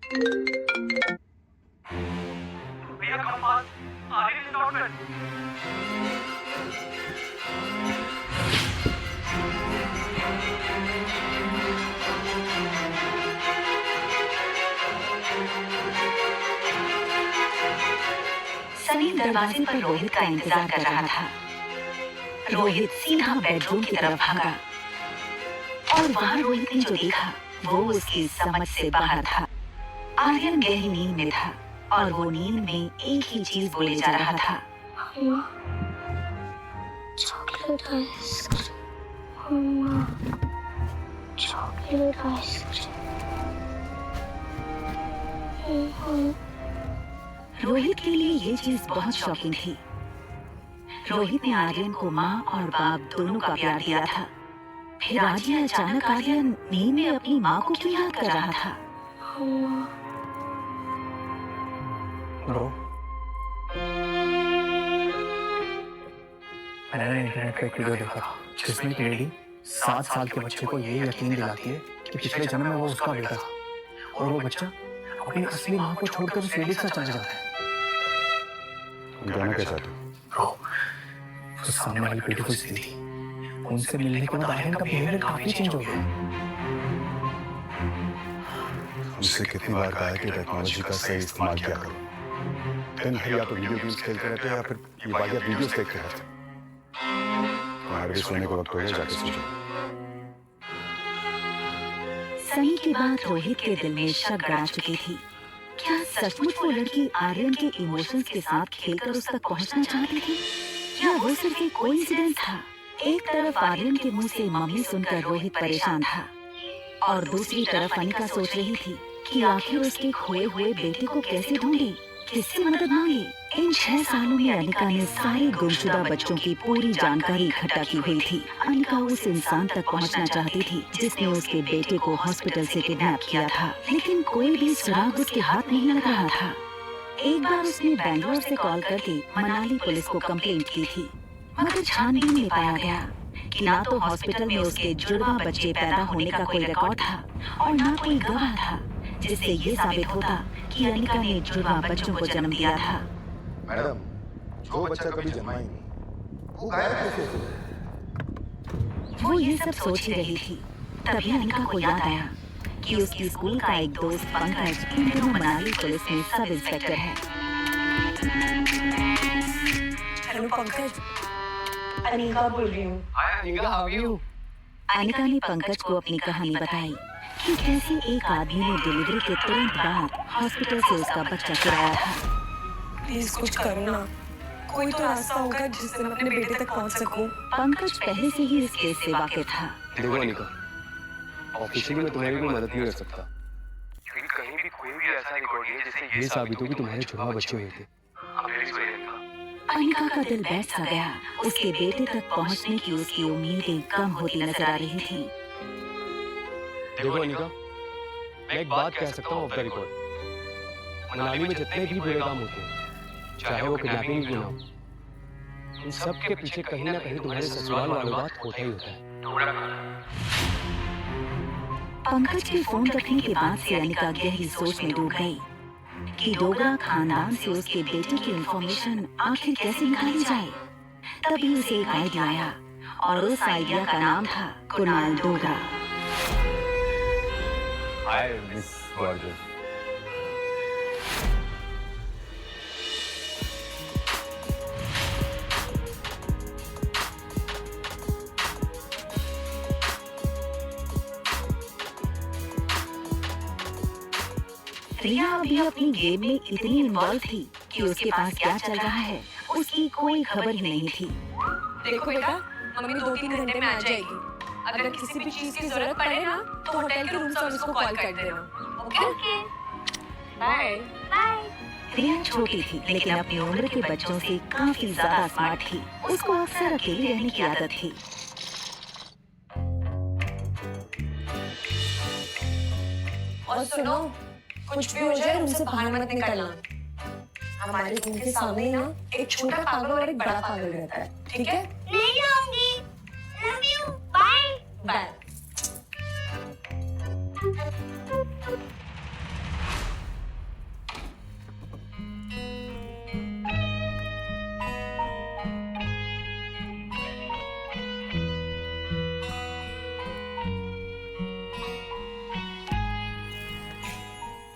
भैया कम पास Aryan is not well. Sunny दरवाजे पर रोहित का इंतजार कर रहा था। रोहित सीधा बेडरूम की तरफ भागा और वहां रोहित ने जो देखा वो उसकी समझ से बाहर था। आर्यन गहरी नींद में था और वो नींद में एक ही चीज बोले जा रहा था, chocolate ice cream, chocolate ice cream. Rohit के लिए ये चीज बहुत शॉकिंग थी। रोहित ने आर्यन को माँ और बाप दोनों का प्यार दिया था, फिर आज ये अचानक आर्यन नींद में अपनी माँ को क्यों याद कर रहा था? ब्रो, मैंने इंटरनेट पे एक वीडियो देखा था जिसमें एक लेडी 7 साल के बच्चे को ये यकीन दिलाती है कि पिछले जन्म में वो उसका बेटा था और वो बच्चा अपनी असली माँ को छोड़कर उस लेडी के साथ चला जाता है। तुम कहना क्या चाहते हो? ब्रो, उस सामने वाली ब्यूटीफुल सी थी, उनसे मिलने के बाद आर्यन का बिहेवियर काफी चेंज हो गया। उनसे कितनी बार कहा है कि टेक्नोलॉजी का सही इस्तेमाल किया करो। दिन भर या तो वीडियो गेम्स खेलते रहते या फिर ये वाहियात वीडियोस देखते रहते। तुम्हारे भी सोने को वक्त हो गया, जाके सो जाओ। सनी की बात रोहित के दिल में शक गड़ा चुकी थी। क्या सचमुच वो लड़की आर्यन के इमोशंस के साथ खेलकर उस तक पहुंचना चाहती थी, या वो सिर्फ एक कोइंसिडेंस था? एक तरफ आर्यन के मुंह से मम्मी सुनकर रोहित परेशान था और दूसरी तरफ अनिका सोच रही थी कि आखिर उसके खोए हुए बेटे को कैसे ढूंढे, किससे मदद मांगे। इन 6 सालों में अनिका ने सारे गुमशुदा बच्चों की पूरी जानकारी इकट्ठा की हुई थी। अनिका उस इंसान तक पहुंचना चाहती थी जिसने उसके बेटे को हॉस्पिटल से किडनैप किया था, लेकिन कोई भी सुराग उसके हाथ नहीं लग रहा था। एक बार उसने बैंगलोर से कॉल करके मनाली पुलिस को कंप्लेंट की थी, मगर छानबीन में पाया गया कि ना तो हॉस्पिटल में उसके जुड़वा बच्चे पैदा होने का कोई रिकॉर्ड था और ना कोई गवाह था जिससे ये साबित होता कि अनिका ने जुड़वा बच्चों को जन्म दिया था। मैडम, जो बच्चा कभी जन्मा ही नहीं, वो गायब कैसे हो गया? वो ये सब सोच ही रही थी, तभी अनिका को याद आया कि उसकी स्कूल का एक दोस्त पंकज इन दिनों मनाली पुलिस में सब इंस्पेक्टर है। हेलो पंकज, अनिका बोल रही हूँ। Hi Anika, how are you? Anika ने पंकज को अपनी कहानी बताई कि कैसे एक आदमी ने डिलीवरी के तुरंत बाद हॉस्पिटल से उसका बच्चा चुराया था। प्लीज कुछ करो ना, कोई तो रास्ता होगा जिससे मैं अपने बेटे तक पहुंच सकूं। पंकज पहले से ही इस केस से वाकिफ था। देखो अनिका, ऑफिशियली मैं तुम्हारी कोई मदद नहीं कर सकता, क्योंकि कहीं भी कोई भी ऐसा रिकॉर्ड नहीं है जिससे ये साबित हो कि तुम्हारे जुड़वा बच्चे हुए थे। अनिका का दिल बैठ सा गया। उसके बेटे तक पहुंचने की उसकी उम्मीदें कम होती नजर आ रही थी। देखो अनिका, मैं एक बात कह सकता हूँ ऑफ द रिकॉर्ड। मनाली में जितने भी बुरे काम होते हैं, चाहे वो किडनैपिंग क्यों ना हो, इन सब के पीछे कहीं ना कहीं तुम्हारे ससुराल वालों का होता ही होता है। पंकज के फोन रखने के बाद से अनिका गहरी सोच में डूब गई कि डोगरा खानदान से उसके बेटे की इंफॉर्मेशन आखिर कैसे निकाली जाए। तभी उसे एक आइडिया आया और उस आइडिया का नाम था Kunal Dogra. Hi miss gorgeous. Riya अभी अपनी गेम में इतनी इन्वॉल्व थी कि उसके पास क्या चल रहा है उसकी कोई खबर ही नहीं थी। देखो बेटा, मम्मी 2-3 घंटे में आ जाएगी। अगर किसी भी चीज की जरूरत पड़े ना तो होटल के रूम सर्विस को कॉल कर देना। ओके? बाय। रिया छोटी थी लेकिन अपनी उम्र के बच्चों से काफी ज्यादा स्मार्ट थी। उसको अक्सर अकेले रहने की आदत थी। और सुनो, कुछ भी हो जाए रूम से बाहर मत निकलना। हमारे रूम के सामने ना एक छोटा पागल और एक बड़ा पागल रहता है, ठीक है? ले जाऊंगी। Love you. Bye. Bye.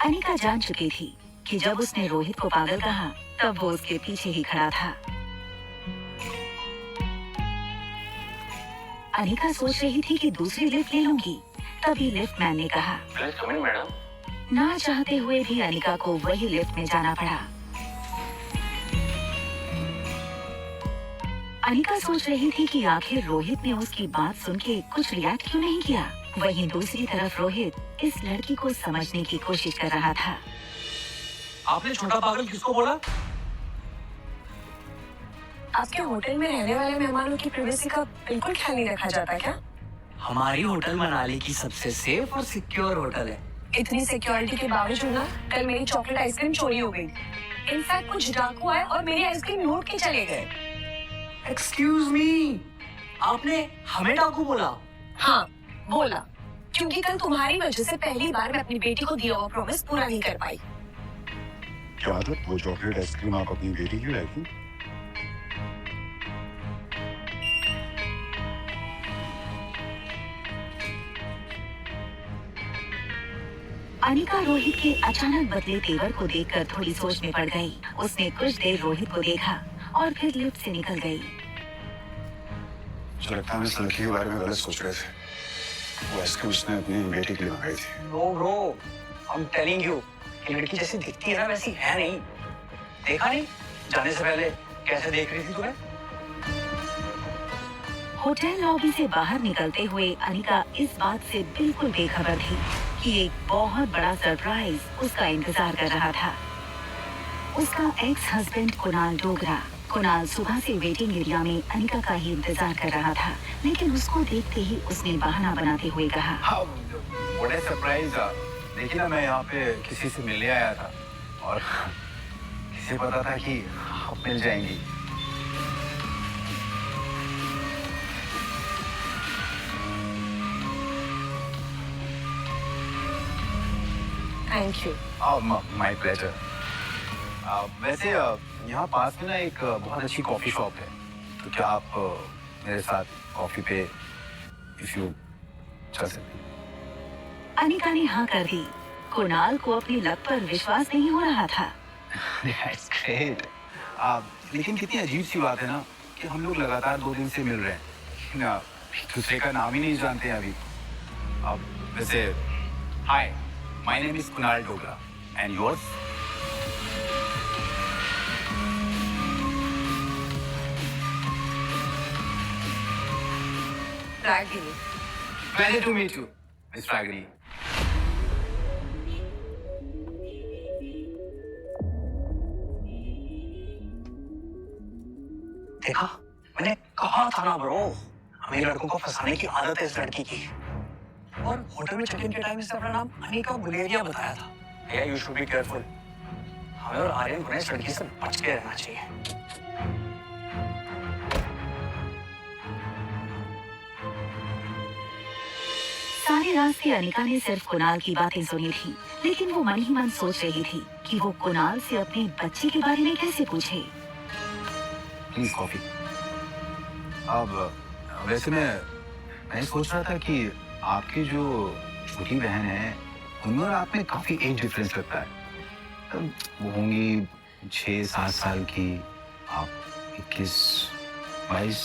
Anika जान चुकी थी कि जब उसने रोहित को पागल कहा तब वो उसके पीछे ही खड़ा था। अनिका सोच रही थी कि दूसरी लिफ्ट ले लूंगी, तभी लिफ्टमैन ने कहा प्लीज कम इन मैडम। ना चाहते हुए भी अनिका को वही लिफ्ट में जाना पड़ा। अनिका सोच रही थी कि आखिर रोहित ने उसकी बात सुन के कुछ रिएक्ट क्यों नहीं किया। वहीं दूसरी तरफ रोहित इस लड़की को समझने की कोशिश कर रहा था। आपने छोटा पागल किसको बोला? आपके होटल में रहने वाले मेहमानों की प्राइवेसी का बिल्कुल ख्याल नहीं रखा जाता क्या? हमारी होटल मनाली की सबसे सेफ और सिक्योर होटल है। इतनी सिक्योरिटी के बावजूद ना कल मेरी चॉकलेट आइसक्रीम चोरी हो गई। इनफैक्ट कुछ डाकू आए और मेरी आइसक्रीम लूट के चले गए। एक्सक्यूज मी, आपने हमें डाकू बोला? हाँ बोला, क्योंकि कल तुम्हारी वजह से पहली बार मैं अपनी बेटी को दिया हुआ प्रॉमिस पूरा नहीं कर पाई। क्या मतलब? वो चॉकलेट आइसक्रीम आप अपनी बेटी की लाई थी? अनिका रोहित के अचानक बदले तेवर को देखकर थोड़ी सोच में पड़ गई। उसने कुछ देर रोहित को देखा और फिर लिफ्ट से निकल गई। मुझे लगता है हम इस लड़की के बारे में गलत सोच रहे थे। वो आइसक्रीम उसने अपनी बेटी के लिए मंगाई थी। No bro, I am telling you, ये लड़की जैसी दिखती है ना वैसी है नहीं। देखा नहीं जाने से पहले कैसे देख रही थी तुम्हें? होटल लॉबी से बाहर निकलते हुए अनिका इस बात से बिल्कुल बेखबर थी कि एक बहुत बड़ा सरप्राइज उसका इंतजार कर रहा था। उसका एक्स हस्बैंड कुणाल डोगरा। कुणाल सुबह से वेटिंग एरिया में अनिका का ही इंतजार कर रहा था, लेकिन उसको देखते ही उसने बहाना बनाते हुए कहा, बड़े सरप्राइज। देखिए ना, मैं यहाँ पे किसी से मिलने आया था और किसे पता था कि आप मिल जाएंगी। Thank you. My pleasure. वैसे यहाँ पास में ना एक बहुत अच्छी कॉफी शॉप है, तो क्या आप मेरे साथ कॉफी पे इफ यू चल सकते? अनिका ने हाँ कर दी। कुणाल को अपनी लत पर विश्वास नहीं हो रहा था। That's great। लेकिन कितनी अजीब सी बात है ना कि हम लोग लगातार 2 दिन से मिल रहे हैं ना, एक दूसरे का नाम ही नहीं जानते हैं अभी। वैसे hi, my name is Kunal Dogra and yours? Ragini. Pleasure to meet you, Miss Ragini। देखा, मैंने कहा था ना ब्रो, हमें लड़कों को फंसाने की आदत है इस लड़की की। और होटल में चेक इन के टाइम इसने अपना नाम अनिका बुलेरिया बताया था। भैया यू शुड बी केयरफुल। हमें और आर्यन को इस लड़की से बच के रहना चाहिए। सारे रास्ते अनिका ने सिर्फ कुणाल की बातें सुनी थी, लेकिन वो मन ही मन सोच रही थी कि वो कुणाल से अपने बच्चे के बारे में कैसे पूछे। Please coffee. अब वैसे मैं सोच रहा था कि आपकी जो छोटी बहन है उनमें और आप में काफी एज डिफरेंस लगता है। वो होंगी 6-7 साल की, आप 21-22।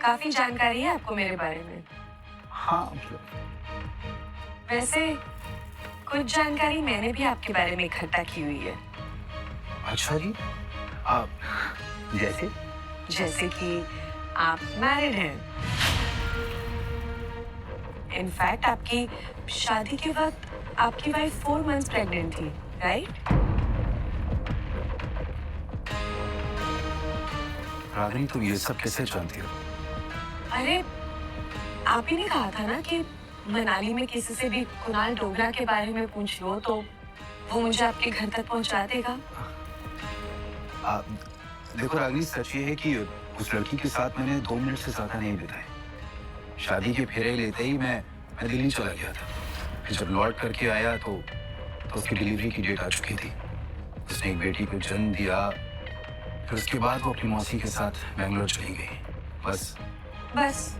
काफी जानकारी है आपको मेरे बारे में। हाँ, वैसे कुछ जानकारी मैंने भी आपके बारे में इकट्ठा की हुई है। अच्छा जी। आप जैसे कि आप मैरिड हैं। इनफैक्ट आपकी शादी के वक्त आपकी वाइफ 4 मंथ्स प्रेग्नेंट थी, राइट? रागिनी, तुम ये सब कैसे जानती हो? अरे आप ही ने कहा था ना कि मनाली में किसी से भी कुणाल डोगरा के बारे में पूछ लो तो वो मुझे आपके घर तक पहुंचा देगा। देखो रागिनी, सच ये है कि उस लड़की के साथ मैंने 2 मिनट से ज्यादा नहीं बिताए। शादी के फेरे लेते ही मैं दिल्ली चला गया था। फिर जब लौट करके आया तो उसकी डिलीवरी की डेट आ चुकी थी। उसने एक बेटी को जन्म दिया। फिर उसके बाद वो अपनी मौसी के साथ बेंगलोर चली गई। बस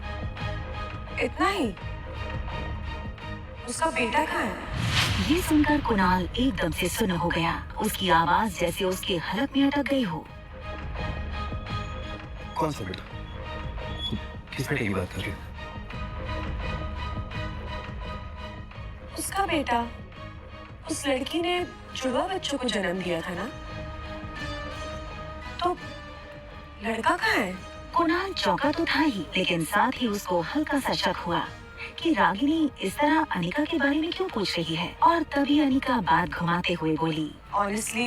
इतना ही? उसका बेटा कहाँ है? ये सुनकर कुणाल एकदम से सुन्न हो गया। उसकी आवाज जैसे उसके हलक में अटक गई हो। कौन सा बेटा? किस बेटे की बात कर रही हो? उसका बेटा, उस लड़की ने जुड़वा बच्चों को जन्म दिया था ना, तो लड़का कहाँ है? कुणाल चौंका तो था ही, लेकिन साथ ही उसको हल्का सा शक हुआ कि रागिनी इस तरह अनिका के बारे में क्यों पूछ रही है। और तभी अनिका बात घुमाते हुए बोली, ऑनेस्टली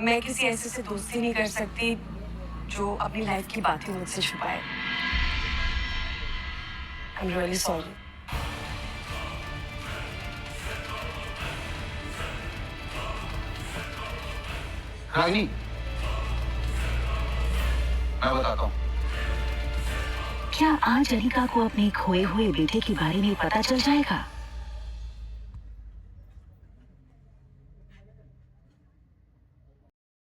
मैं किसी ऐसे से दोस्ती नहीं कर सकती जो अपनी लाइफ की बातें मुझसे छुपाए। I am really sorry. Ragini, मैं बताता हूँ। क्या आज अनिका को अपने खोए हुए बेटे के बारे में पता चल जाएगा?